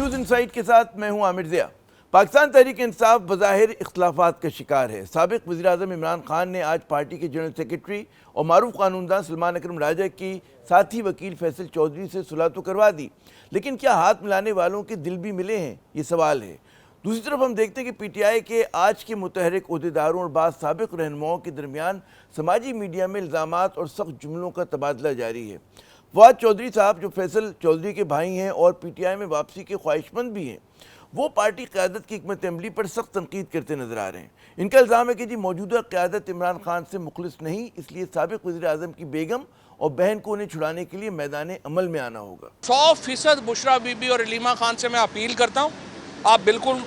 News insight کے ساتھ میں ہوں عامر ضیاء۔ پاکستان تحریک انصاف بظاہر اختلافات کا شکار ہے۔ سابق وزیراعظم عمران خان نے آج پارٹی کے جنرل سیکرٹری اور معروف قانون دان سلمان اکرم راجہ کی ساتھی وکیل فیصل چودھری سے صلح تو کروا دی، لیکن کیا ہاتھ ملانے والوں کے دل بھی ملے ہیں؟ یہ سوال ہے۔ دوسری طرف ہم دیکھتے ہیں کہ پی ٹی آئی کے آج کے متحرک عہدیداروں اور بعض سابق رہنماؤں کے درمیان سماجی میڈیا میں الزامات اور سخت جملوں کا تبادلہ جاری ہے۔ فواد چودھری صاحب جو فیصل چودھری کے بھائی ہیں اور پی ٹی آئی میں واپسی کے خواہش مند بھی ہیں، وہ پارٹی قیادت کی حکمت عملی پر سخت تنقید کرتے نظر آ رہے ہیں۔ ان کا الزام ہے کہ جی موجودہ قیادت عمران خان سے مخلص نہیں، اس لیے سابق وزیر اعظم کی بیگم اور بہن کو انہیں چھڑانے کے لیے میدان عمل میں آنا ہوگا۔ 100% بشرا بی بی اور علیمہ خان سے میں اپیل کرتا ہوں، آپ بالکل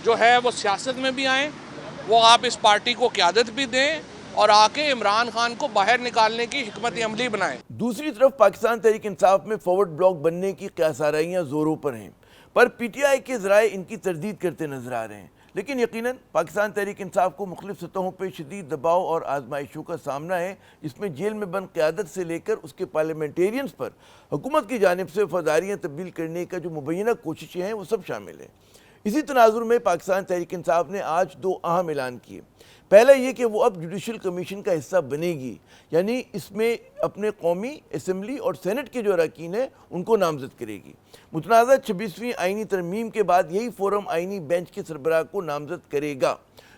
جو ہے وہ سیاست میں بھی آئیں، وہ آپ اس پارٹی کو قیادت بھی دیں اور آ کے عمران خان کو باہر نکالنے کی حکمت عملی بنائیں۔ دوسری طرف پاکستان تحریک انصاف میں فارورڈ بلاک بننے کی قیاس آرائیاں زوروں پر ہیں، پر پی ٹی آئی کے ذرائع ان کی تردید کرتے نظر آ رہے ہیں۔ لیکن یقیناً پاکستان تحریک انصاف کو مختلف سطحوں پہ شدید دباؤ اور آزمائشوں کا سامنا ہے، جس میں جیل میں بند قیادت سے لے کر اس کے پارلیمنٹیرینز پر حکومت کی جانب سے وفاداریاں تبدیل کرنے کا جو مبینہ کوششیں ہیں وہ سب شامل ہیں۔ اسی تناظر میں پاکستان تحریک انصاف نے آج دو اہم اعلان کیے۔ پہلا یہ کہ وہ اب جوڈیشل کمیشن کا حصہ بنے گی، یعنی اس میں اپنے قومی اسمبلی اور سینٹ کے جو اراکین ہیں ان کو نامزد کرے گی۔ متنازع 26ویں آئینی ترمیم کے بعد یہی فورم آئینی بینچ کے سربراہ کو نامزد کرے گا،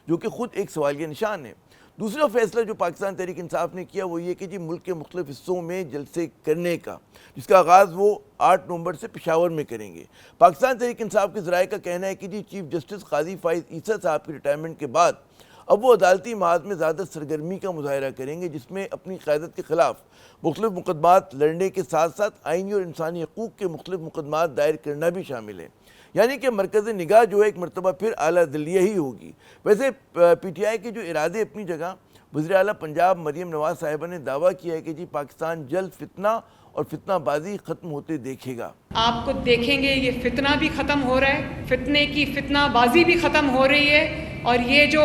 جو کہ خود ایک سوالیہ نشان ہے۔ دوسرا فیصلہ جو پاکستان تحریک انصاف نے کیا وہ یہ کہ جی ملک کے مختلف حصوں میں جلسے کرنے کا، جس کا آغاز وہ 8 نومبر سے پشاور میں کریں گے۔ پاکستان تحریک انصاف کے ذرائع کا کہنا ہے کہ جی چیف جسٹس قاضی فائز عیسیٰ صاحب کی ریٹائرمنٹ کے بعد اب وہ عدالتی محاذ میں زیادہ سرگرمی کا مظاہرہ کریں گے، جس میں اپنی قیادت کے خلاف مختلف مقدمات لڑنے کے ساتھ ساتھ آئینی اور انسانی حقوق کے مختلف مقدمات دائر کرنا بھی شامل ہے، یعنی کہ مرکز نگاہ جو ہے ایک مرتبہ پھر اعلیٰ عدلیہ ہی ہوگی۔ ویسے پی ٹی آئی کے جو ارادے اپنی جگہ، وزیر اعلیٰ پنجاب مریم نواز صاحبہ نے دعویٰ کیا ہے کہ جی پاکستان جلد فتنہ اور فتنہ بازی ختم ہوتے دیکھے گا۔ آپ کو دیکھیں گے یہ فتنہ بھی ختم ہو رہا ہے، فتنے کی فتنہ بازی بھی ختم ہو رہی ہے، اور یہ جو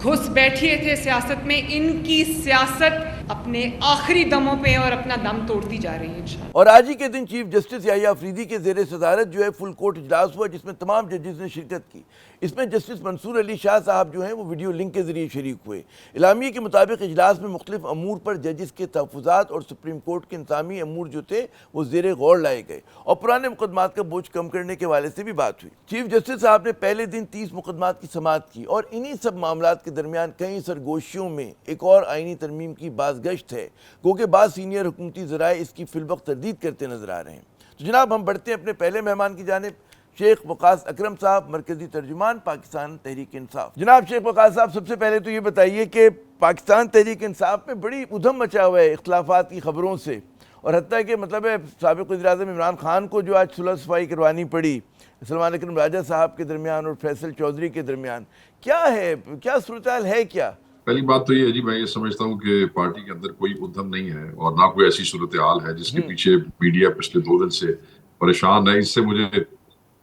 گھس بیٹھے تھے سیاست میں، ان کی سیاست اپنے آخری دموں پہ اور اپنا دم توڑتی جا رہی ہے انشاءاللہ۔ اور آج ہی کے دن چیف جسٹس یحییٰ افریدی کے زیر صدارت جو ہے فل کورٹ اجلاس ہوا، جس میں تمام ججز نے شرکت کی۔ اس میں جسٹس منصور علی شاہ صاحب جو ہیں وہ ویڈیو لنک کے ذریعے شریک ہوئے۔ اعلامیے کے مطابق اجلاس میں مختلف امور پر ججز کے تحفظات اور سپریم کورٹ کے انتظامی امور جو تھے وہ زیر غور لائے گئے، اور پرانے مقدمات کا بوجھ کم کرنے کے حوالے سے بھی بات ہوئی۔ چیف جسٹس صاحب نے پہلے دن 30 مقدمات کی سماعت کی، اور انہی سب معاملات کے درمیان کئی سرگوشیوں میں ایک اور آئینی ترمیم کی بازگشت ہے، کیونکہ بعض سینئر حکومتی ذرائع اس کی فی الوقت تردید کرتے نظر آ رہے ہیں۔ تو جناب ہم بڑھتے ہیں اپنے پہلے مہمان کی جانب، شیخ وقاص اکرم صاحب، مرکزی ترجمان پاکستان تحریک انصاف۔ جناب شیخ وقاص صاحب، سب سے پہلے تو یہ بتائیے کہ پاکستان تحریک انصاف میں بڑی ادھم مچا ہوا ہے اختلافات کی خبروں سے، اور حتیٰ کہ مطلب ہے سابق وزیر اعظم عمران خان کو جو آج صلح صفائی کروانی پڑی سلمان اکرم راجہ صاحب کے درمیان اور فیصل چودھری کے درمیان، کیا ہے، کیا صورتحال ہے کیا؟ پہلی بات تو یہ ہے جی، میں یہ سمجھتا ہوں کہ پارٹی کے اندر کوئی ادھم نہیں ہے، اور نہ کوئی ایسی صورتحال ہے جس کے پیچھے میڈیا پچھلے 2 دن سے پریشان ہے۔ اس سے مجھے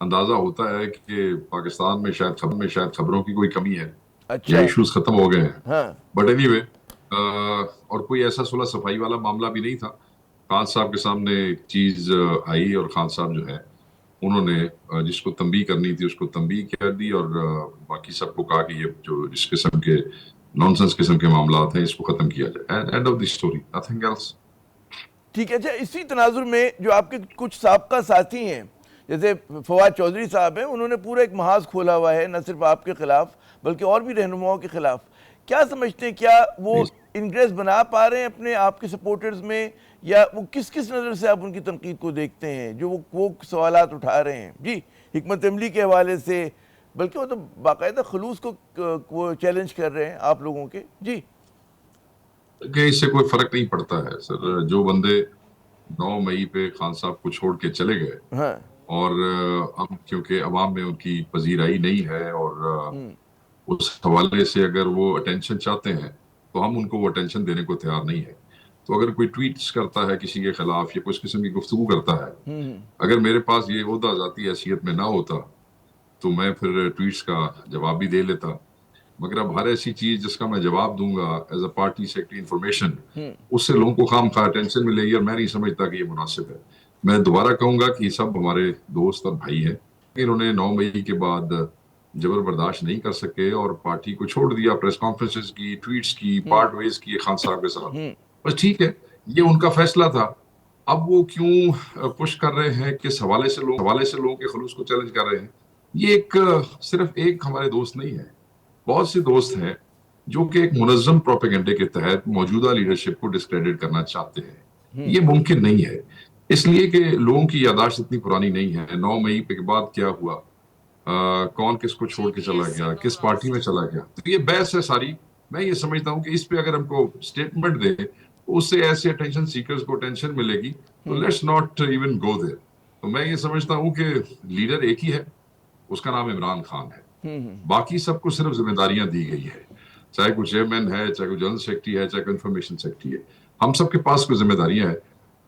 اندازہ ہوتا ہے کہ پاکستان میں شاید خبروں کی کوئی کمی ہے، یا ایشوز ختم ہو گئے ہیں۔ بٹ اینی وے، اور کوئی ایسا صلح صفائی والا معاملہ بھی نہیں تھا۔ خان صاحب کے سامنے ایک چیز آئی، اور خان صاحب جو ہے انہوں نے جس کو تنبیہ کرنی تھی اس کو تنبیہ کر دی، اور باقی سب کو کہا کہ یہ جو اس قسم کے نانسنس قسم کے معاملات ہیں اس کو ختم کیا جائے۔ End of the story, nothing else. ٹھیک ہے۔ اچھا، اسی تناظر میں جو آپ کے کچھ سابقہ ساتھی ہیں جیسے فواد چودھری صاحب ہیں، انہوں نے پورا ایک محاذ کھولا ہوا ہے، نہ صرف آپ کے خلاف بلکہ اور بھی رہنماؤں کے خلاف۔ کیا سمجھتے ہیں، کیا وہ انگریز بنا پا رہے ہیں اپنے آپ کے سپورٹرز میں، یا وہ کس نظر سے آپ ان کی تنقید کو دیکھتے ہیں جو وہ سوالات اٹھا رہے ہیں؟ جی، حکمت عملی کے حوالے سے، بلکہ وہ تو باقاعدہ خلوص کو چیلنج کر رہے ہیں آپ لوگوں کے۔ جی، کہ اس سے کوئی فرق نہیں پڑتا ہے سر۔ جو بندے 9 مئی پہ خان صاحب کو چھوڑ کے چلے گئے، اور اب کیونکہ عوام میں ان کی پذیرائی نہیں ہے، اور اس حوالے سے اگر وہ اٹینشن چاہتے ہیں تو ہم ان کو وہ اٹینشن دینے کو تیار نہیں ہے۔ تو اگر کوئی ٹویٹس کرتا ہے کسی کے خلاف یا کچھ قسم کی گفتگو کرتا ہے، اگر میرے پاس یہ عہدہ ذاتی حیثیت میں نہ ہوتا تو میں پھر ٹویٹس کا جواب بھی دے لیتا، مگر اب ہر ایسی چیز جس کا میں جواب دوں گا as a party secretary information, اس سے لوگوں کو خام خواہ اٹینشن ملے گی، اور میں نہیں سمجھتا کہ یہ مناسب ہے۔ میں دوبارہ کہوں گا کہ یہ سب ہمارے دوست اور بھائی ہیں، انہوں نے 9 مئی کے بعد جبر برداشت نہیں کر سکے اور پارٹی کو چھوڑ دیا، پریس کانفرنسز کی، ٹویٹس کی، پارٹ ویز کی خان صاحب کے ساتھ. بس ٹھیک ہے، یہ ان کا فیصلہ تھا. اب وہ کیوں پش کر رہے ہیں، کس حوالے سے لوگوں کے خلوص کو چیلنج کر رہے ہیں؟ یہ صرف ایک ہمارے دوست نہیں ہے، بہت سے دوست ہیں جو کہ ایک منظم پروپیگنڈے کے تحت موجودہ لیڈرشپ کو ڈسکریڈٹ کرنا چاہتے ہیں. یہ ممکن نہیں ہے، اس لیے کہ لوگوں کی یاداشت اتنی پرانی نہیں ہے. 9 مئی کے بعد کیا ہوا، کون کس کو چھوڑ کے چلا گیا، کس پارٹی میں چلا گیا، تو یہ بحث ہے ساری. میں یہ سمجھتا ہوں کہ اس پہ اگر ہم کو سٹیٹمنٹ دیں تو اس سے ایسے اٹینشن سیکرز کو ٹینشن ملے گی، تو لیٹس ناٹ ایون گو دیر. تو میں یہ سمجھتا ہوں کہ لیڈر ایک ہی ہے، اس کا نام عمران خان ہے. باقی سب کو صرف ذمہ داریاں دی گئی ہے، چاہے کوئی چیئرمین ہے، چاہے کوئی جنرل سیکرٹری ہے، چاہے کوئی انفارمیشن سیکرٹری ہے. ہم سب کے پاس کوئی ذمہ داریاں ہیں،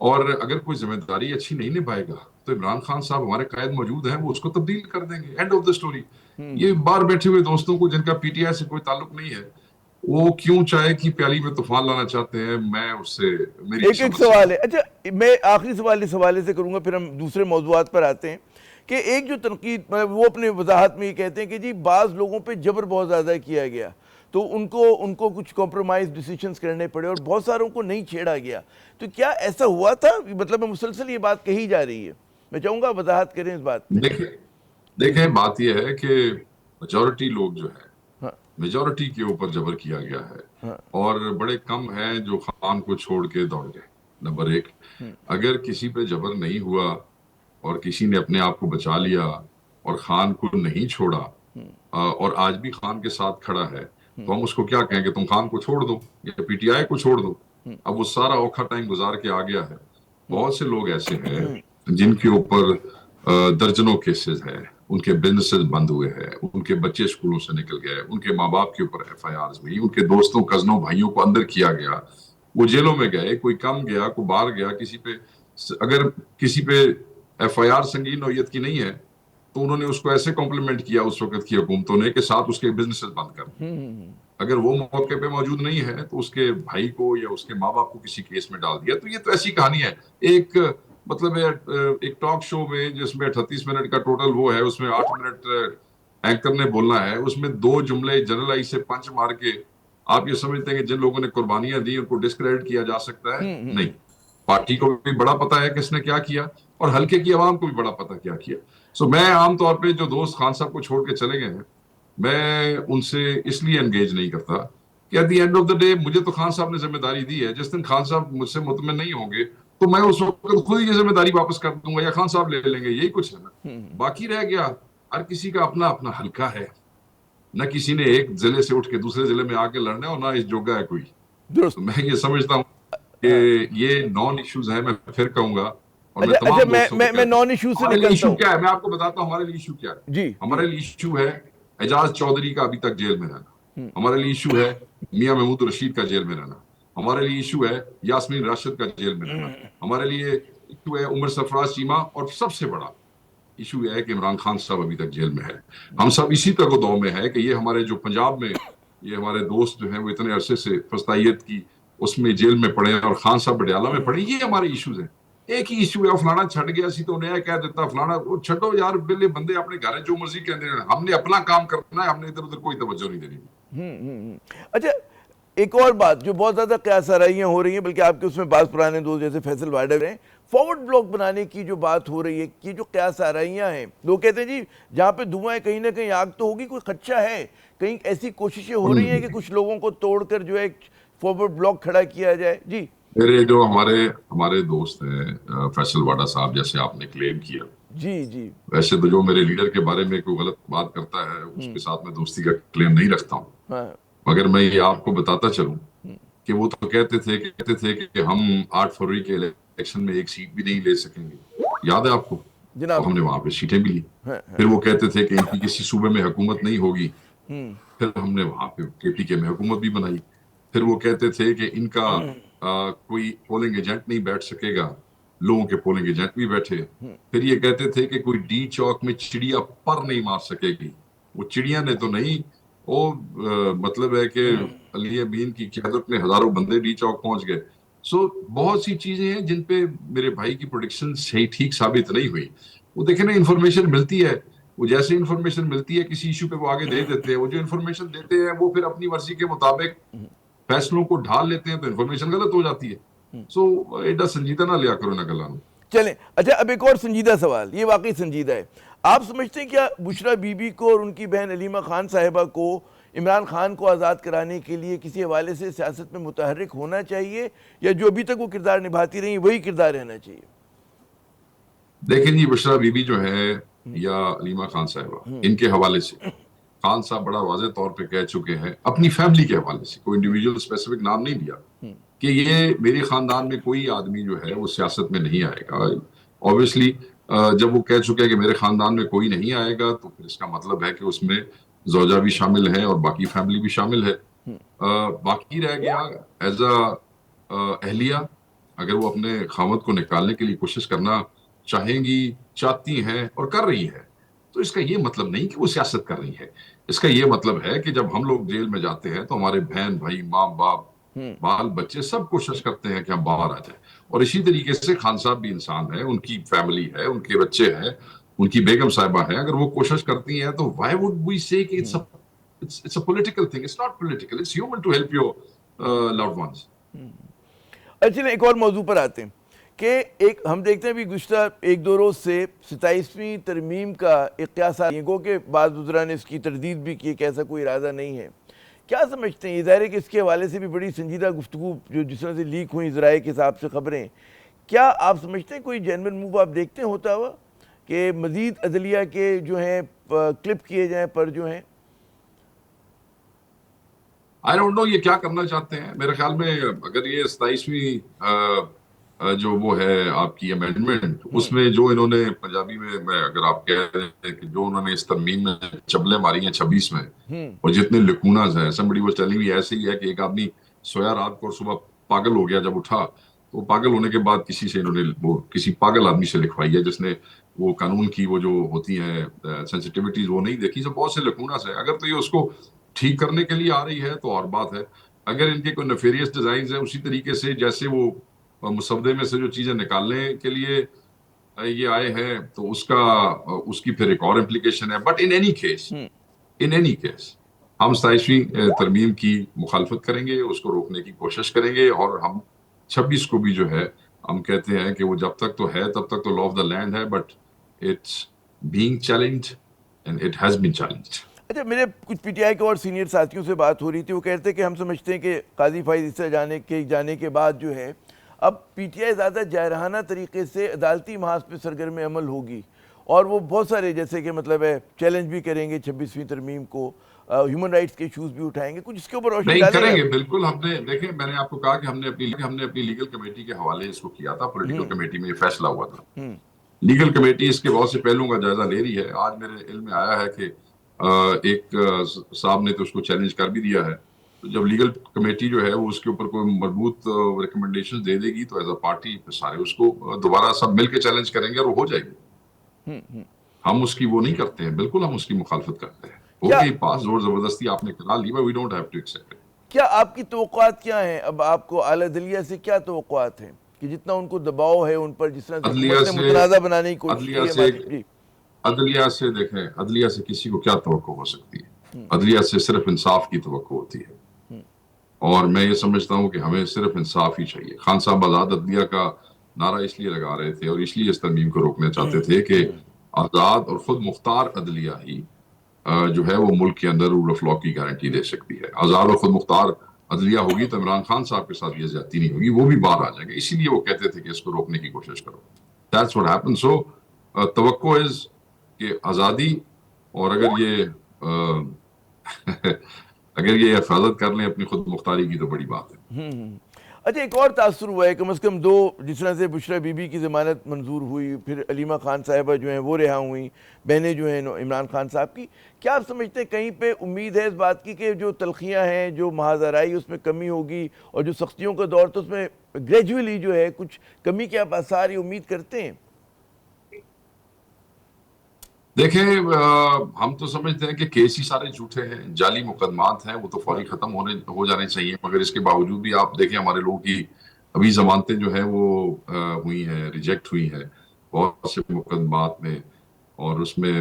اور اگر کوئی ذمہ داری اچھی نہیں نبھائے گا تو عمران خان صاحب ہمارے قائد موجود ہیں، وہ اس کو تبدیل کر دیں گے. And of the story. یہ باہر بیٹھے ہوئے دوستوں کو جن کا پی ٹی آئی سے کوئی تعلق نہیں ہے، وہ کیوں چائے کی پیالی میں طوفان لانا چاہتے ہیں، میں اس سے میری ایک سوال ہے. اچھا، میں آخری سوال اس حوالے سے کروں گا، پھر ہم دوسرے موضوعات پر آتے ہیں. کہ ایک جو تنقید، وہ اپنے وضاحت میں یہ کہتے ہیں کہ جی بعض لوگوں پہ جبر بہت زیادہ کیا گیا، تو ان کو کچھ کمپرومائز ڈیسیشنز کرنے پڑے اور بہت ساروں کو نہیں چھیڑا گیا. تو کیا ایسا ہوا تھا؟ مطلب مسلسل یہ بات کہی جا رہی ہے، میں چاہوں گا وضاحت کریں اس بات. دیکھیں بات یہ ہے کہ میجورٹی لوگ جو ہے، میجورٹی کے اوپر جبر کیا گیا ہے، اور بڑے کم ہیں جو خان کو چھوڑ کے دوڑ گئے. نمبر ایک، اگر کسی پہ جبر نہیں ہوا اور کسی نے اپنے آپ کو بچا لیا اور خان کو نہیں چھوڑا اور آج بھی خان کے ساتھ کھڑا ہے، تو ہم اس کو کیا کہیں کہ تم خان کو چھوڑ دو یا پی ٹی آئی کو چھوڑ دو. اب وہ سارا اوکھا ٹائم گزار کے آ گیا ہے. بہت سے لوگ ایسے ہیں جن کے اوپر درجنوں کیسز ہیں، ان کے بزنسز بند ہوئے ہیں، ان کے بچے اسکولوں سے نکل گئے، ان کے ماں باپ کے اوپر ایف آئی آرز ہوئی، ان کے دوستوں کزنوں بھائیوں کو اندر کیا گیا، وہ جیلوں میں گئے، کوئی کم گیا، کوئی باہر گیا. اگر کسی پہ ایف آئی آر سنگین نوعیت کی نہیں ہے تو انہوں نے اس کو ایسے کمپلیمنٹ کیا اس وقت کی حکومتوں نے کہ ساتھ اس کے بزنسز بند کر دیں. اگر وہ موقع پہ موجود نہیں ہے تو اس کے بھائی کو یا اس کے ماں باپ کو کسی کیس میں ڈال دیا. تو یہ تو ایسی کہانی ہے. ایک مطلب ایک ٹاک شو میں جس میں 38 منٹ کا ٹوٹل وہ ہے، اس میں 8 منٹ اینکر نے بولنا ہے، اس میں 2 جملے جنرل سے پنچ مار کے آپ یہ سمجھتے ہیں کہ جن لوگوں نے قربانیاں دی ان کو ڈسکریڈٹ کیا جا سکتا ہے؟ نہیں. پارٹی کو بھی بڑا پتا ہے کہ اس نے کیا کیا، اور حلقے کی عوام کو بھی بڑا پتا کیا کیا. میں عام طور پہ جو دوست خان صاحب کو چھوڑ کے چلے گئے ہیں، میں ان سے اس لیے انگیج نہیں کرتا کہ at the end of the day مجھے تو خان صاحب نے ذمہ داری دی ہے. جس دن خان صاحب مجھ سے مطمئن نہیں ہوں گے تو میں اس وقت خود ہی یہ ذمہ داری واپس کر دوں گا یا خان صاحب لے لیں گے. یہی کچھ ہے نا. باقی رہ گیا ہر کسی کا اپنا اپنا حلقہ ہے، نہ کسی نے ایک ضلع سے اٹھ کے دوسرے ضلع میں آ کے لڑنا ہے اور نہ اس جوگا ہے کوئی. میں یہ سمجھتا ہوں کہ یہ نان ایشوز ہیں. میں پھر کہوں گا، اور میں نان ایشو سے ایشو کیا ہے میں آپ کو بتاتا ہوں. ہمارے لیے ایشو کیا ہے؟ جی، ہمارے لیے ایشو ہے اعجاز چودھری کا ابھی تک جیل میں رہنا. ہمارے لیے ایشو ہے میاں محمود رشید کا جیل میں رہنا. ہمارے لیے ایشو ہے یاسمین راشد کا جیل میں رہنا. ہمارے لیے ایشو ہے عمر سرفراز چیمہ، اور سب سے بڑا ایشو یہ ہے کہ عمران خان صاحب ابھی تک جیل میں ہے. ہم سب اسی تک دو میں ہے کہ یہ ہمارے جو پنجاب میں یہ ہمارے دوست جو ہیں وہ اتنے عرصے سے فسطائیت کی اس میں جیل میں پڑے ہیں اور خان صاحب بڈیالہ میں پڑے. یہ ہمارے ایشوز ہیں. ایک ہی ایشو ہے فلانا چھٹ گیا سی تو نیا کہہ دیتا فلانا. وہ چھٹو یار، بلے بندے اپنے گھر جو مرضی کہتے ہیں. ہم نے اپنا کام کرنا ہے، ہم نے ادھر ادھر کوئی توجہ نہیں دینی. اچھا، ایک اور بات جو بہت زیادہ قیاس آرائیاں ہو رہی ہیں، بلکہ آپ کے اس میں بعض پرانے دوست جیسے فیصل وائڈر ہیں، فارورڈ بلاک بنانے کی جو بات ہو رہی ہے، یہ جو قیاس آرائیاں ہیں، لوگ کہتے ہیں جی جہاں پہ دھواں ہے کہیں نہ کہیں آگ تو ہوگی. کوئی خدشہ ہے؟ کہیں ایسی کوششیں ہو رہی ہیں کہ کچھ لوگوں کو توڑ کر جو ہے فارورڈ بلاک کھڑا کیا جائے؟ جی، میرے جو ہمارے دوست ہیں فیصل واڈا صاحب، جیسے آپ نے کلیم کیا، جی ویسے تو جو میرے لیڈر کے بارے میں کوئی غلط بات کرتا ہے اس کے ساتھ میں دوستی کا کلیم نہیں رکھتا ہوں. مگر میں یہ آپ کو بتاتا چلوں کہ وہ تو کہتے تھے کہ ہم 8 فروری کے الیکشن میں ایک سیٹ بھی نہیں لے سکیں گے. یاد ہے آپ کو؟ تو ہم نے وہاں پہ سیٹیں بھی لی. پھر وہ کہتے تھے کہ ان کی کسی صوبے میں حکومت نہیں ہوگی. پھر ہم نے وہاں پہ کے پی کے میں حکومت بھی بنائی. پھر وہ کہتے تھے کہ ان کا کوئی پولنگ ایجنٹ نہیں بیٹھ سکے گا. لوگوں کے پولنگ ایجنٹ بھی بیٹھے. پھر یہ کہتے تھے کہ کوئی ڈی چوک میں چڑیا پر نہیں مار سکے گی. وہ چڑیا نے تو نہیں، وہ مطلب ہے کہ علی امین کی قیادت میں ہزاروں بندے ڈی چوک پہنچ گئے. بہت سی چیزیں ہیں جن پہ میرے بھائی کی پروڈکشن صحیح ٹھیک ثابت نہیں ہوئی. وہ دیکھیں نا، انفارمیشن ملتی ہے وہ جیسے انفارمیشن ملتی ہے کسی ایشو پہ وہ آگے دے دیتے ہیں. وہ جو انفارمیشن دیتے ہیں وہ پھر اپنی مرضی کے مطابق فیصلوں کو ڈھال لیتے ہیں تو انفارمیشن غلط ہو جاتی ہے. سو ایڈا سنجیدہ نہ لیا کرو نہ گلانو. چلیں اچھا اب ایک اور سنجیدہ سوال, یہ واقعی سنجیدہ ہے. آپ سمجھتے ہیں کیا بشریٰ بی بی کو اور ان کی بہن علیمہ خان صاحبہ کو عمران خان کو آزاد کرانے کے لیے کسی حوالے سے سیاست میں متحرک ہونا چاہیے, یا جو ابھی تک وہ کردار نبھاتی رہی وہی کردار رہنا چاہیے؟ دیکھیں جی, بشریٰ بی بی جو ہے یا علیمہ خان صاحبہ, ان کے حوالے سے خان صاحب بڑا واضح طور پہ کہہ چکے ہیں اپنی فیملی کے حوالے سے, کوئی انڈیویجول اسپیسیفک نام نہیں دیا, کہ یہ میرے خاندان میں کوئی آدمی جو ہے وہ سیاست میں نہیں آئے گا. اوبویسلی جب وہ کہہ چکے ہیں کہ میرے خاندان میں کوئی نہیں آئے گا تو پھر اس کا مطلب ہے کہ اس میں زوجہ بھی شامل ہے اور باقی فیملی بھی شامل ہے. باقی رہ گیا ایز اہلیہ, اگر وہ اپنے خاوند کو نکالنے کے لیے کوشش کرنا چاہیں گی, چاہتی ہیں اور کر رہی ہے, تو اس کا یہ مطلب نہیں کہ وہ سیاست کر رہی ہے. اس کا یہ مطلب ہے کہ جب ہم لوگ جیل میں جاتے ہیں تو ہمارے بہن بھائی ماں باپ بال بچے سب کوشش کرتے ہیں کہ ہم باہر آ جائیں. اور اسی طریقے سے خان صاحب بھی انسان ہے, ان کی فیملی ہے, ان کے بچے ہیں, ان کی بیگم صاحبہ ہیں. اگر وہ کوشش کرتی ہیں تو why would we say کہ it's a political thing? It's not political. It's human to help your loved ones. اچھا ایک اور موضوع پر آتے ہیں کہ ایک ہم دیکھتے ہیں بھی گزشتہ ایک دو روز سے 27ویں ترمیم کا ایک قیاس گو کہ بعض وزراء نے اس کی تردید بھی کی کہ ایسا کوئی ارادہ نہیں ہے. کیا سمجھتے ہیں, یہ ظاہر ہے کہ اس کے حوالے سے بھی بڑی سنجیدہ گفتگو جو جس طرح سے لیک ہوئی ذرائع کے حساب سے خبریں, کیا آپ سمجھتے ہیں کوئی جینوئن موو آپ دیکھتے ہیں ہوتا ہوا کہ مزید عدلیہ کے جو ہیں کلپ کیے جائیں پر جو ہیں؟ I don't know یہ کیا کرنا چاہتے ہیں. میرے خیال میں اگر یہ 27ویں جو وہ ہے آپ کی امینڈمنٹ, اس میں جو انہوں نے پنجابی میں اگر آپ کہہ رہے ہیں کہ جو انہوں نے اس ترمیم میں چبلیں ماری ہیں 26 میں, اور جتنے لکوناز ہیں, somebody was telling me ایسے ہی ہے کہ ایک آدمی سویا رات کو اور صبح پاگل ہو گیا, جب اٹھا تو پاگل ہونے کے بعد کسی سے انہوں نے وہ کسی پاگل آدمی سے لکھوائی ہے جس نے وہ قانون کی وہ جو ہوتی ہیں سینسٹیوٹیز وہ نہیں دیکھی. سب بہت سے لکوناز ہیں. اگر تو یہ اس کو ٹھیک کرنے کے لیے آ رہی ہے تو اور بات ہے. اگر ان کے کوئی نیفیریس ڈیزائنز ہیں, اسی طریقے سے جیسے وہ مسودے میں سے جو چیزیں نکالنے کے لیے یہ آئے ہیں, تو اس کی پھر ایک اور امپلیکیشن ہے. بٹ ان اینی کیس ہم 27ویں ترمیم کی مخالفت کریں گے, اس کو روکنے کی کوشش کریں گے, اور ہم 26 کو بھی جو ہے ہم کہتے ہیں کہ وہ جب تک تو ہے تب تک تو لا آف دا لینڈ ہے, but it's being challenged and it has been challenged. اچھا میرے کچھ پی ٹی آئی کے اور سینئر ساتھیوں سے بات ہو رہی تھی, وہ کہتے ہیں کہ ہم سمجھتے ہیں کہ قاضی فائز عیسیٰ جانے کے بعد جو ہے اب پی ٹی آئی زیادہ جائرہانہ طریقے سے عدالتی محاذ پہ سرگرم عمل ہوگی, اور وہ بہت سارے جیسے کہ مطلب ہے چیلنج بھی کریں گے 26ویں ترمیم کو, ہیومن رائٹس کے ایشوز بھی اٹھائیں گے. کچھ اس کے اوپر روشنی نہیں ڈالیں کریں گے؟ گے بالکل. ہم نے دیکھیں, میں نے آپ کو کہا کہ ہم نے اپنی لیگل کمیٹی کے حوالے اس کو کیا تھا, پولیٹیکل کمیٹی میں یہ فیصلہ ہوا تھا. لیگل کمیٹی اس کے بہت سے پہلوؤں کا جائزہ لے رہی ہے. آج میرے علم میں آیا ہے کہ ایک صاحب نے تو اس کو چیلنج کر بھی دیا ہے. جب لیگل کمیٹی جو ہے وہ اس کے اوپر کوئی مربوط ریکمنڈیشن دے دے گی تو ایز اے پارٹی سارے اس کو دوبارہ سب مل کے چیلنج کریں گے اور وہ ہو جائے گی. ہم اس کی وہ نہیں کرتے ہیں, بالکل ہم اس کی مخالفت کرتے ہیں. ہو گئی پاس, زور زبردستی آپ نے کرا لی, we don't have to accept. کیا آپ کی توقعات کیا ہیں؟ اب آپ کو اعلیٰ عدلیہ سے کیا توقعات ہیں کہ جتنا ان کو دباؤ ہے ان پر, جس طرح حکومت نے متنازع بنانے کی کوشش کی ہے؟ عدلیہ سے دیکھیں, عدلیہ سے کسی کو کیا توقع ہو سکتی ہے؟ عدلیہ سے صرف انصاف کی توقع ہوتی ہے, اور میں یہ سمجھتا ہوں کہ ہمیں صرف انصاف ہی چاہیے. خان صاحب آزاد عدلیہ کا نعرہ اس لیے لگا رہے تھے اور اس لیے اس ترمیم کو روکنا چاہتے تھے کہ آزاد اور خود مختار عدلیہ ہی جو ہے وہ ملک کے اندر رول آف لا کی گارنٹی دے سکتی ہے. آزاد اور خود مختار عدلیہ ہوگی تو عمران خان صاحب کے ساتھ یہ زیادتی نہیں ہوگی, وہ بھی باہر آ جائیں گے. اسی لیے وہ کہتے تھے کہ اس کو روکنے کی کوشش کرو. That's what happened. So توقع is کہ آزادی, اور اگر یہ حفاظت کر لیں اپنی خود مختاری کی تو بڑی بات ہے. اچھا ایک اور تاثر ہوا ہے, کم از کم 2 جس طرح سے بشریٰ بی بی کی ضمانت منظور ہوئی, پھر علیمہ خان صاحبہ جو ہیں وہ رہا ہوئیں, بہنیں جو ہیں عمران خان صاحب کی. کیا آپ سمجھتے ہیں کہیں پہ امید ہے اس بات کی کہ جو تلخیاں ہیں, جو محاذ آرائی اس میں کمی ہوگی, اور جو سختیوں کا دور تو اس میں گریجولی جو ہے کچھ کمی کے آپ آثار امید کرتے ہیں؟ دیکھیں ہم تو سمجھتے ہیں کہ کیس ہی سارے جھوٹے ہیں, جعلی مقدمات ہیں, وہ تو فوری ختم ہو جانے چاہیے. مگر اس کے باوجود بھی آپ دیکھیں ہمارے لوگوں کی ابھی ضمانتیں جو ہیں وہ ہوئی ہیں, ریجیکٹ ہوئی ہیں بہت سے مقدمات میں, اور اس میں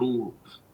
2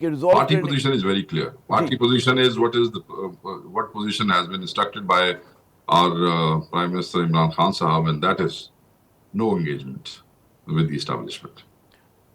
Party position is very clear. Party position is what position has been instructed by our Prime Minister Imran Khan Sahab, and that is no engagement with the establishment.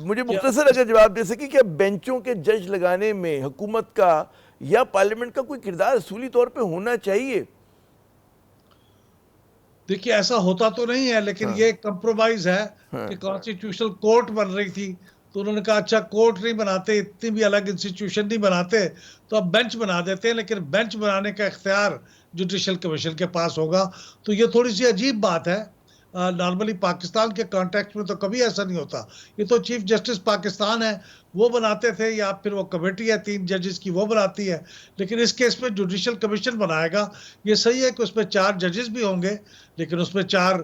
مجھے مختصر اگر جواب دے سکیں کہ بینچوں کے جج لگانے میں حکومت کا یا پارلیمنٹ کا کوئی کردار اصولی طور پہ ہونا چاہیے؟ دیکھیے ایسا ہوتا تو نہیں ہے، لیکن یہ ایک کمپرومائز ہے کہ کانسٹیٹیوشنل کورٹ بن رہی تھی تو انہوں نے کہا اچھا کورٹ نہیں بناتے، اتنی بھی الگ انسٹیٹیوشن نہیں بناتے، تو اب بینچ بنا دیتے ہیں، لیکن بینچ بنانے کا اختیار جوڈیشل کمیشن کے پاس ہوگا. تو یہ تھوڑی سی عجیب بات ہے. نارملی پاکستان کے کانٹیکٹ میں تو کبھی ایسا نہیں ہوتا. یہ تو چیف جسٹس پاکستان ہے وہ بناتے تھے، یا پھر وہ کمیٹی ہے 3 ججز کی وہ بناتی ہے. لیکن اس کیس میں جوڈیشل کمیشن بنائے گا. یہ صحیح ہے کہ اس میں 4 ججز بھی ہوں گے، لیکن اس میں 4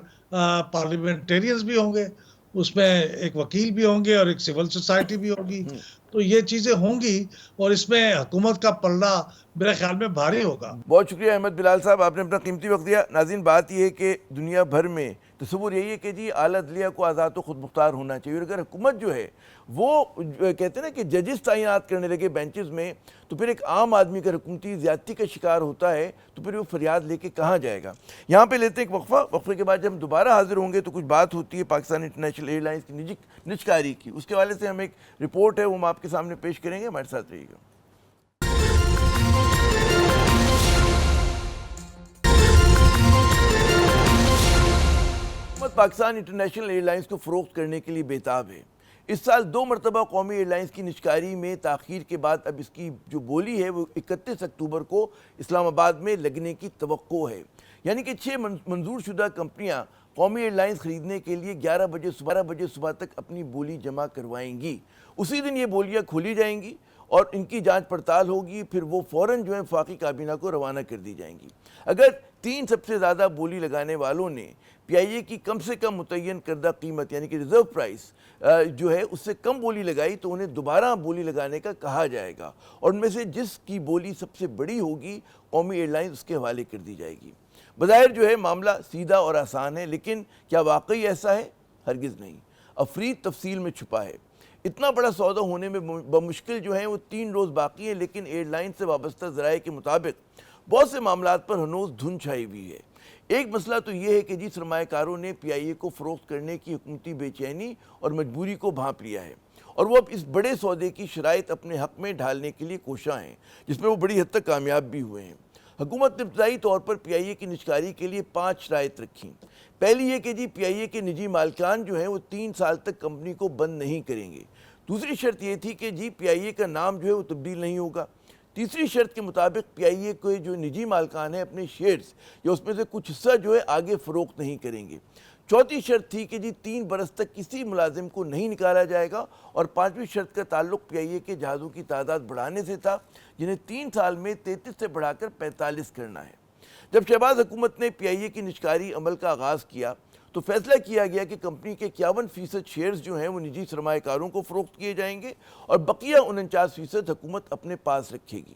پارلیمنٹیرینز بھی ہوں گے، اس میں ایک وکیل بھی ہوں گے اور ایک سول سوسائٹی بھی ہوگی. تو یہ چیزیں ہوں گی اور اس میں حکومت کا پلڑا میرے خیال میں بھاری ہوگا. بہت شکریہ احمد بلال صاحب، آپ نے اپنا قیمتی وقت دیا. ناظرین، بات یہ ہے کہ دنیا بھر میں تصور یہی ہے کہ جی اعلیٰ عدلیہ کو آزاد و خود مختار ہونا چاہیے، اور اگر حکومت جو ہے وہ کہتے ہیں نا کہ ججز تعینات کرنے لگے بینچز میں، تو پھر ایک عام آدمی کا حکومتی زیادتی کا شکار ہوتا ہے تو پھر وہ فریاد لے کے کہاں جائے گا. یہاں پہ لیتے ہیں ایک وقفہ. وقفے کے بعد جب ہم دوبارہ حاضر ہوں گے تو کچھ بات ہوتی ہے پاکستان انٹرنیشنل ایئر لائنز کی نجکاری کی. اس کے حوالے سے ہم ایک رپورٹ ہے وہ ہم آپ کے سامنے پیش کریں گے. ہمارے ساتھ رہیے گا. پاکستان انٹرنیشنل ایئر لائنز کو فروخت کرنے کے لیے بےتاب ہے. اس سال 2 مرتبہ قومی ایئر لائنز کی نجکاری میں تاخیر کے بعد اب اس کی جو بولی ہے وہ 31 اکتوبر کو اسلام آباد میں لگنے کی توقع ہے. یعنی کہ 6 منظور شدہ کمپنیاں قومی ایئر لائنز خریدنے کے لیے 12 بجے صبح تک اپنی بولی جمع کروائیں گی. اسی دن یہ بولیاں کھولی جائیں گی اور ان کی جانچ پڑتال ہوگی، پھر وہ فوراً جو ہے وفاقی کابینہ کو روانہ کر دی جائیں گی. اگر 3 سب سے زیادہ بولی لگانے والوں نے پی آئی اے کی کم سے کم متعین کردہ قیمت یعنی کہ ریزرو پرائس جو ہے اس سے کم بولی لگائی تو انہیں دوبارہ بولی لگانے کا کہا جائے گا، اور ان میں سے جس کی بولی سب سے بڑی ہوگی قومی ایئر لائنز اس کے حوالے کر دی جائے گی. بظاہر جو ہے معاملہ سیدھا اور آسان ہے، لیکن کیا واقعی ایسا ہے؟ ہرگز نہیں. افرید تفصیل میں چھپا ہے. اتنا بڑا سودا ہونے میں بمشکل جو ہیں وہ 3 روز باقی ہیں، لیکن ایئر لائن سے وابستہ ذرائع کے مطابق بہت سے معاملات پر ہنوز دھند چھائی ہوئی ہے. ایک مسئلہ تو یہ ہے کہ جی سرمایہ کاروں نے پی آئی اے کو فروخت کرنے کی حکومتی بے چینی اور مجبوری کو بھانپ لیا ہے، اور وہ اب اس بڑے سودے کی شرائط اپنے حق میں ڈھالنے کے لیے کوشاں ہیں، جس میں وہ بڑی حد تک کامیاب بھی ہوئے ہیں. حکومت نے ابتدائی طور پر پی آئی اے کی نجکاری کے لیے 5 شرائط رکھیں. پہلی یہ کہ جی پی آئی اے کے نجی مالکان جو ہیں وہ 3 سال تک کمپنی کو بند نہیں کریں گے. دوسری شرط یہ تھی کہ جی پی آئی اے کا نام جو ہے وہ تبدیل نہیں ہوگا. تیسری شرط کے مطابق پی آئی اے کے جو نجی مالکان ہیں اپنے شیئرز یا اس میں سے کچھ حصہ جو ہے آگے فروخت نہیں کریں گے. چوتھی شرط تھی کہ جی 3 برس تک کسی ملازم کو نہیں نکالا جائے گا، اور 5ویں شرط کا تعلق پی آئی اے کے جہازوں کی تعداد بڑھانے سے تھا، جنہیں 3 سال میں 33 سے بڑھا کر 45 کرنا ہے. جب شہباز حکومت نے پی آئی اے کی نجکاری عمل کا آغاز کیا تو فیصلہ کیا گیا کہ کمپنی کے 51% شیئرز جو ہیں وہ نجی سرمایہ کاروں کو فروخت کیے جائیں گے اور بقیہ 49% حکومت اپنے پاس رکھے گی.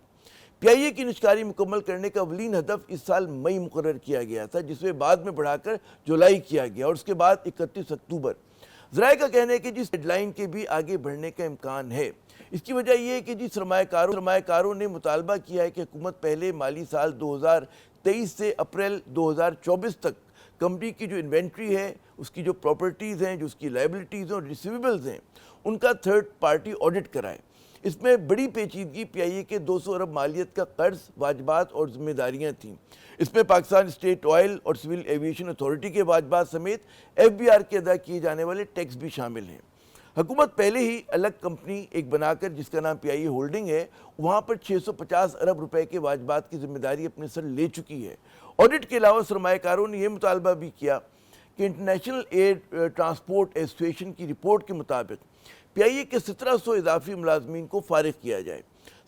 پی آئی اے کی نجکاری مکمل کرنے کا اولین ہدف اس سال مئی مقرر کیا گیا تھا، جس میں بعد میں بڑھا کر جولائی کیا گیا، اور اس کے بعد 31 اکتوبر. ذرائع کا کہنا ہے کہ جس ڈیڈ لائن کے بھی آگے بڑھنے کا امکان ہے. اس کی وجہ یہ ہے کہ جی سرمایہ کاروں نے مطالبہ کیا ہے کہ حکومت پہلے مالی سال 2023 سے اپریل 2024 تک کمپنی کی جو انوینٹری ہے، اس کی جو پراپرٹیز ہیں، جو اس کی لائبلٹیز ہیں اور ریسیویبلز ہیں، ان کا 3rd پارٹی آڈٹ کرائے. اس میں بڑی پیچیدگی پی آئی اے کے 200 ارب مالیت کا قرض، واجبات اور ذمہ داریاں تھیں. اس میں پاکستان اسٹیٹ آئل اور سول ایویشن اتھارٹی کے واجبات سمیت ایف بی آر کے ادا کیے جانے والے ٹیکس بھی شامل ہیں. حکومت پہلے ہی الگ کمپنی ایک بنا کر جس کا نام پی آئی اے ہولڈنگ ہے، وہاں پر 650 ارب روپے کے واجبات کی ذمہ داری اپنے سر لے چکی ہے. آڈٹ کے علاوہ سرمایہ کاروں نے یہ مطالبہ بھی کیا کہ انٹرنیشنل ایئر ٹرانسپورٹ ایسوسی ایشن کی رپورٹ کے مطابق پی آئی اے کے 1700 اضافی ملازمین کو فارغ کیا جائے.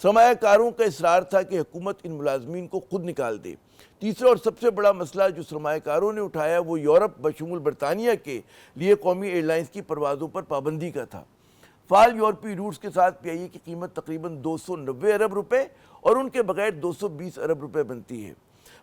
سرمایہ کاروں کا اصرار تھا کہ حکومت ان ملازمین کو خود نکال دے. تیسرا اور سب سے بڑا مسئلہ جو سرمایہ کاروں نے اٹھایا وہ یورپ بشمول برطانیہ کے لیے قومی ایئر لائنز کی پروازوں پر پابندی کا تھا. فعال یورپی روٹس کے ساتھ پی آئی اے کی قیمت تقریباً 290 ارب روپے اور ان کے بغیر 220 ارب روپے بنتی ہے.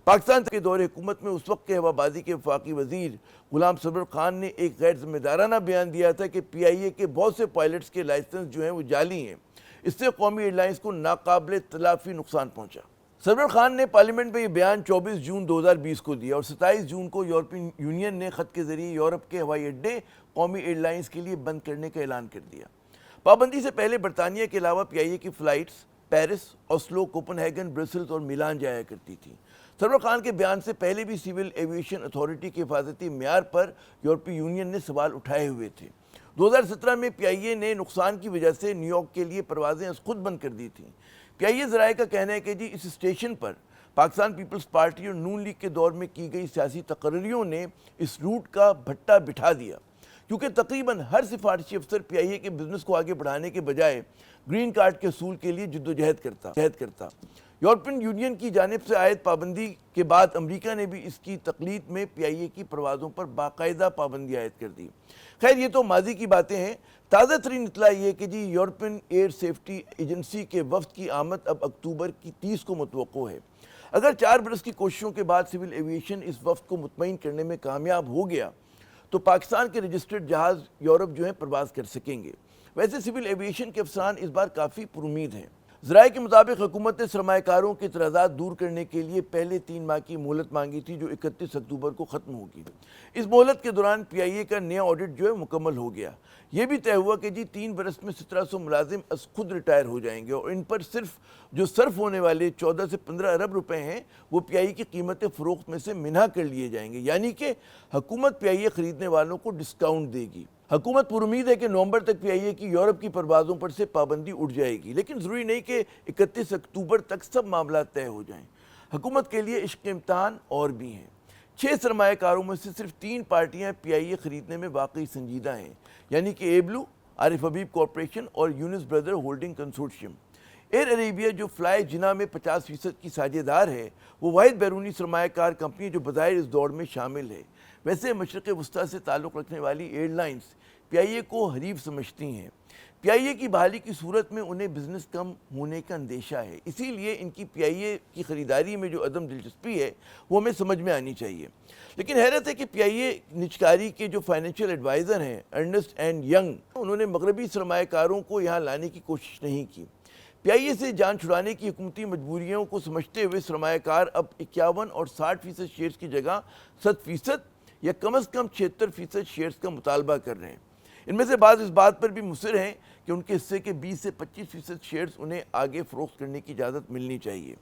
پاکستان کے دور حکومت میں اس وقت کے ہوا بازی کے وفاقی وزیر غلام سرور خان نے ایک غیر ذمہ دارانہ بیان دیا تھا کہ پی آئی اے کے بہت سے پائلٹس کے لائسنس جو ہیں وہ جعلی ہیں. اس سے قومی ایئر لائنز کو ناقابل تلافی نقصان پہنچا. سرور خان نے پارلیمنٹ میں یہ بیان 24 جون 2020 کو دیا، اور 27 جون کو یورپین یونین نے خط کے ذریعے یورپ کے ہوائی اڈے قومی ایئر لائنز کے لیے بند کرنے کا اعلان کر دیا. پابندی سے پہلے برطانیہ کے علاوہ پی آئی اے کی flights Paris, Oslo, coupon ہیگن، Brussels اور میلان جایا کرتی تھی۔ سرور خان کے بیان سے پہلے بھی سول ایویشن اتھارٹی کے حفاظتی معیار پر یورپی یونین نے سوال اٹھائے ہوئے تھے۔ 2017 میں پی آئی اے نے نقصان کی وجہ سے نیو یارک کے لیے پروازیں از خود بند کر دی تھیں۔ پی آئی اے ذرائع کا کہنا ہے کہ جی اس اسٹیشن پر پاکستان پیپلز پارٹی اور نون لیگ کے دور میں کی گئی سیاسی تقرریوں نے اس روٹ کا بھٹا بٹھا دیا، کیونکہ تقریباً ہر سفارشی افسر پی آئی اے کے بزنس کو آگے بڑھانے کے بجائے گرین کارڈ کے اصول کے لیے جدوجہد کرتا۔ یورپین یونین کی جانب سے عائد پابندی کے بعد امریکہ نے بھی اس کی تقلید میں پی آئی اے کی پروازوں پر باقاعدہ پابندی عائد کر دی۔ خیر یہ تو ماضی کی باتیں ہیں۔ تازہ ترین اطلاع یہ کہ جی یورپین ایئر سیفٹی ایجنسی کے وفد کی آمد اب اکتوبر کی 30 کو متوقع ہے۔ اگر 4 برس کی کوششوں کے بعد سول ایویشن اس وفد کو مطمئن کرنے میں کامیاب ہو گیا تو پاکستان کے رجسٹرڈ جہاز یورپ جو ہیں پرواز کر سکیں گے۔ ویسے سول ایویشن کے افسران اس بار کافی پر امید ہیں۔ ذرائع کے مطابق حکومت نے سرمایہ کاروں کے اعتراضات دور کرنے کے لیے پہلے 3 ماہ کی مہلت مانگی تھی جو 31 اکتوبر کو ختم ہوگی۔ اس مہلت کے دوران پی آئی اے کا نیا آڈٹ جو ہے مکمل ہو گیا۔ یہ بھی طے ہوا کہ جی 3 برس میں 1700 ملازم از خود ریٹائر ہو جائیں گے اور ان پر صرف جو صرف ہونے والے 14 سے 15 ارب روپے ہیں وہ پی آئی اے کی قیمت فروخت میں سے منہا کر لیے جائیں گے، یعنی کہ حکومت پی آئی اے خریدنے والوں کو ڈسکاؤنٹ دے گی۔ حکومت پر امید ہے کہ نومبر تک پی آئی اے کی یورپ کی پروازوں پر سے پابندی اٹھ جائے گی، لیکن ضروری نہیں کہ 31 اکتوبر تک سب معاملات طے ہو جائیں۔ حکومت کے لیے عشق امتحان اور بھی ہیں۔ 6 سرمایہ کاروں میں سے صرف 3 پارٹیاں پی آئی اے خریدنے میں واقعی سنجیدہ ہیں، یعنی کہ اے بلو، عارف حبیب کارپوریشن اور یونس برادر ہولڈنگ کنسورشیم۔ ایئر عربیہ جو فلائی جناح میں 50% کی ساجھے دار ہے، وہ واحد بیرونی سرمایہ کار کمپنی جو بظاہر اس دوڑ میں شامل ہے۔ ویسے مشرق وسطیٰ سے تعلق رکھنے والی ایئر لائنز پی آئی اے کو حریف سمجھتی ہیں۔ پی آئی اے کی بحالی کی صورت میں انہیں بزنس کم ہونے کا اندیشہ ہے، اسی لیے ان کی پی آئی اے کی خریداری میں جو عدم دلچسپی ہے وہ ہمیں سمجھ میں آنی چاہیے۔ لیکن حیرت ہے کہ پی آئی اے نجکاری کے جو فائنینشیل ایڈوائزر ہیں ارنسٹ اینڈ ینگ، انہوں نے مغربی سرمایہ کاروں کو یہاں لانے کی کوشش نہیں کی۔ پی آئی اے سے جان چھڑانے کی حکومتی مجبوریوں کو سمجھتے ہوئے سرمایہ کار اب 51 اور 60% شیئرز کی جگہ 100% یا کم از کم 76% شیئرز کا مطالبہ کر رہے ہیں۔ ان میں سے بعض اس بات پر بھی مصر ہیں کہ ان کے حصے کے 20 سے 25% شیئرز انہیں آگے فروخت کرنے کی اجازت ملنی چاہیے۔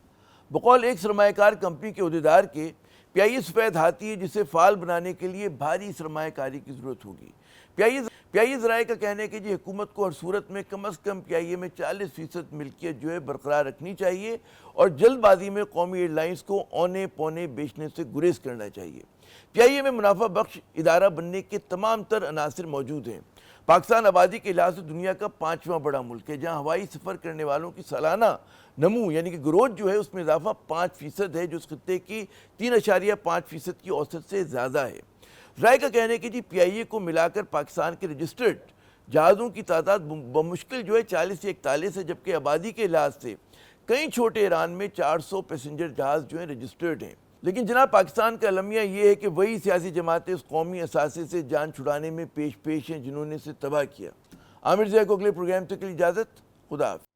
بقول ایک سرمایہ کار کمپنی کے عہدیدار کے، پی آئی اے سفید ہاتھی ہے جسے فعال بنانے کے لیے بھاری سرمایہ کاری کی ضرورت ہوگی۔ پی آئی اے ذرائع کا کہنا ہے کہ جی حکومت کو ہر صورت میں کم از کم پی آئی اے میں 40% ملکیت جو ہے برقرار رکھنی چاہیے اور جلد بازی میں قومی ایئر لائنز کو اونے پونے بیچنے سے گریز کرنا چاہیے۔ پی آئی اے میں منافع بخش ادارہ بننے کے تمام تر عناصر موجود ہیں۔ پاکستان آبادی کے لحاظ سے دنیا کا 5واں بڑا ملک ہے، جہاں ہوائی سفر کرنے والوں کی سالانہ نمو یعنی کہ گروتھ جو ہے اس میں اضافہ 5% ہے، جو اس خطے کی 3.5% کی اوسط سے زیادہ ہے۔ ذرائع کا کہنا ہے کہ جی پی آئی اے کو ملا کر پاکستان کے رجسٹرڈ جہازوں کی تعداد بمشکل جو ہے 40 سے 41 ہے، جبکہ آبادی کے لحاظ سے کئی چھوٹے ایران میں 400 پیسنجر جہاز جو ہیں رجسٹرڈ ہیں۔ لیکن جناب پاکستان کا المیہ یہ ہے کہ وہی سیاسی جماعتیں اس قومی اثاثے سے جان چھڑانے میں پیش ہیں جنہوں نے اسے تباہ کیا۔ عامر ضیاء کو اگلے پروگرام تک کے لیے اجازت، خدا حافظ۔